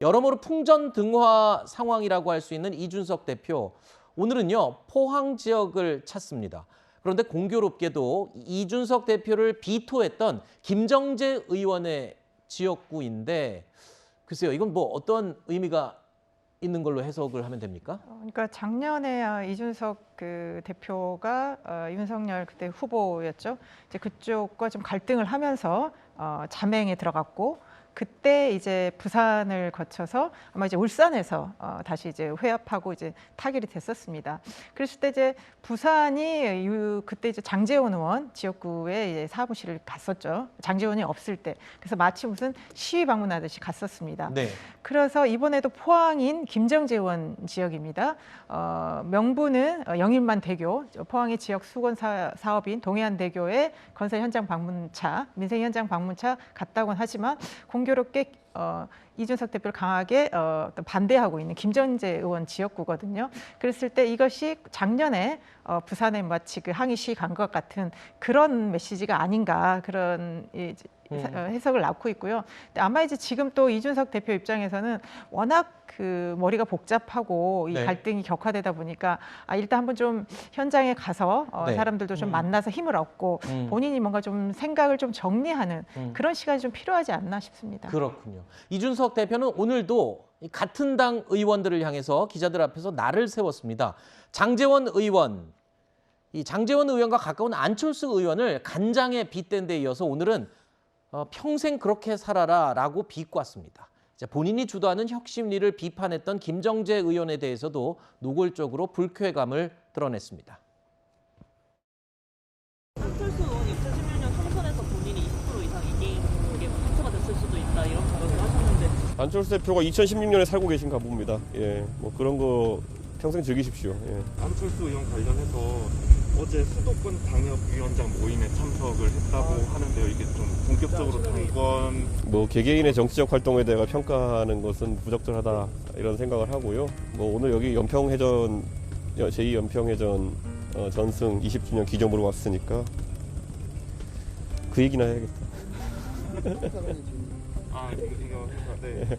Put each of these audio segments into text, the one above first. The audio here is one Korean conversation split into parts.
여러모로 풍전등화 상황이라고 할 수 있는 이준석 대표. 오늘은요, 포항 지역을 찾습니다. 그런데 공교롭게도 이준석 대표를 비토했던 김정재 의원의 지역구인데, 글쎄요, 이건 뭐 어떤 의미가 있는 걸로 해석을 하면 됩니까? 그러니까 작년에 이준석 대표가 윤석열 그때 후보였죠. 이제 그쪽과 좀 갈등을 하면서 잠행에 들어갔고, 그때 이제 부산을 거쳐서 아마 이제 울산에서 다시 이제 회합하고 이제 타결이 됐었습니다. 그랬을 때 이제 부산이 그때 이제 장제원 의원 지역구에 이제 사무실을 갔었죠. 장제원이 없을 때. 그래서 마치 무슨 시위 방문하듯이 갔었습니다. 네. 그래서 이번에도 포항인 김정재 의원 지역입니다. 명분은 영일만 대교, 포항의 지역 수건 사업인 동해안대교의 건설 현장 방문차, 민생 현장 방문차 갔다고는 하지만 공교롭게 이준석 대표를 강하게 반대하고 있는 김정재 의원 지역구거든요. 그랬을 때 이것이 작년에 부산에 마치 그 항의 시위 간 것 같은 그런 메시지가 아닌가, 그런 해석을 낳고 있고요. 근데 아마 이제 지금 또 이준석 대표 입장에서는 워낙 그 머리가 복잡하고 이 네. 갈등이 격화되다 보니까 일단 한번 좀 현장에 가서 네. 사람들도 좀 만나서 힘을 얻고 본인이 뭔가 좀 생각을 좀 정리하는 그런 시간이 좀 필요하지 않나 싶습니다. 그렇군요. 이준석 대표는 오늘도 같은 당 의원들을 향해서 기자들 앞에서 날을 세웠습니다. 장제원 의원과 가까운 안철수 의원을 간장에 빗댄 데 이어서 오늘은 평생 그렇게 살아라라고 비꼬았습니다. 본인이 주도하는 혁신위를 비판했던 김정재 의원에 대해서도 노골적으로 불쾌감을 드러냈습니다. 안철수 의원이 2016년 총선에서 본인이 20% 이상 이긴 게 상처가 됐을 수도 있다 이런 발언을 하셨는데, 안철수 대표가 2016년에 살고 계신가 봅니다. 예, 뭐 그런 거 평생 즐기십시오. 예. 안철수 의원 관련해서 어제 수도권 당협위원장 모임에 참석을 했다고 하는데요. 이게 좀 본격적으로 당권 뭐 개개인의 정치적 활동에 대해 평가하는 것은 부적절하다 이런 생각을 하고요. 뭐 오늘 여기 연평해전 제2연평해전 전승 20주년 기념으로 왔으니까 그 얘기나 해야겠다. 이거 해서 네.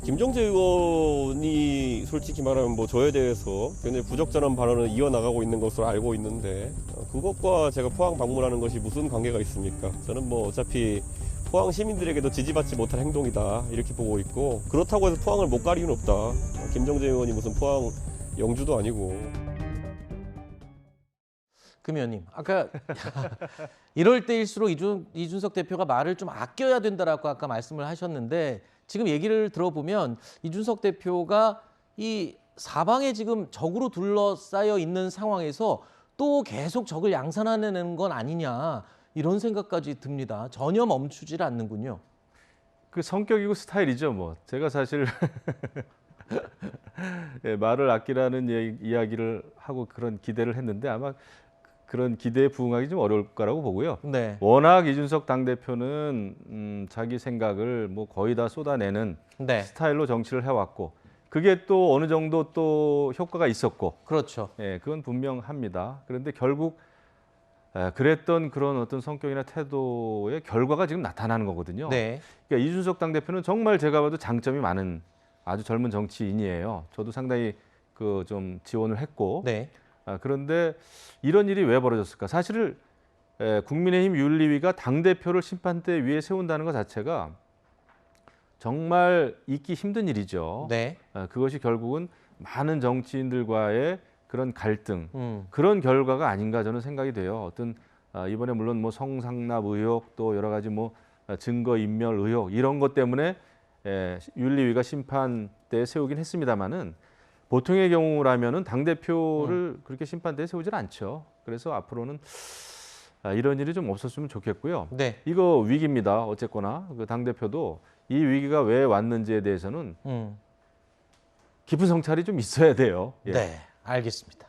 김정재 의원이 솔직히 말하면 뭐 저에 대해서 굉장히 부적절한 발언을 이어나가고 있는 것으로 알고 있는데 그것과 제가 포항 방문하는 것이 무슨 관계가 있습니까? 저는 뭐 어차피 포항 시민들에게도 지지받지 못할 행동이다 이렇게 보고 있고, 그렇다고 해서 포항을 못 갈 이유는 없다. 김정재 의원이 무슨 포항 영주도 아니고. 금 의원님, 아까 이럴 때일수록 이준석 대표가 말을 좀 아껴야 된다라고 아까 말씀을 하셨는데, 지금 얘기를 들어보면 이준석 대표가 이 사방에 지금 적으로 둘러싸여 있는 상황에서 또 계속 적을 양산하는 건 아니냐, 이런 생각까지 듭니다. 전혀 멈추질 않는군요. 그 성격이고 스타일이죠. 뭐 제가 사실 예, 말을 아끼라는 이야기를 하고 그런 기대를 했는데 아마 그런 기대에 부응하기 좀 어려울 거라고 보고요. 네. 워낙 이준석 당대표는 자기 생각을 뭐 거의 다 쏟아내는 네. 스타일로 정치를 해왔고, 그게 또 어느 정도 또 효과가 있었고, 그렇죠. 예, 그건 분명합니다. 그런데 결국 그랬던 그런 어떤 성격이나 태도의 결과가 지금 나타나는 거거든요. 네. 그러니까 이준석 당대표는 정말 제가 봐도 장점이 많은 아주 젊은 정치인이에요. 저도 상당히 그 좀 지원을 했고, 네. 그런데 이런 일이 왜 벌어졌을까? 사실 국민의힘 윤리위가 당대표를 심판대 위에 세운다는 것 자체가 정말 있기 힘든 일이죠. 네. 그것이 결국은 많은 정치인들과의 그런 갈등, 음. 그런 결과가 아닌가 저는 생각이 돼요. 어떤 이번에 물론 뭐 성상납 의혹, 또 여러 가지 뭐 증거 인멸 의혹 이런 것 때문에 윤리위가 심판대에 세우긴 했습니다마는, 보통의 경우라면은 당대표를 그렇게 심판대에 세우질 않죠. 그래서 앞으로는 이런 일이 좀 없었으면 좋겠고요. 네. 이거 위기입니다. 어쨌거나 그 당대표도 이 위기가 왜 왔는지에 대해서는 깊은 성찰이 좀 있어야 돼요. 예. 네. 알겠습니다.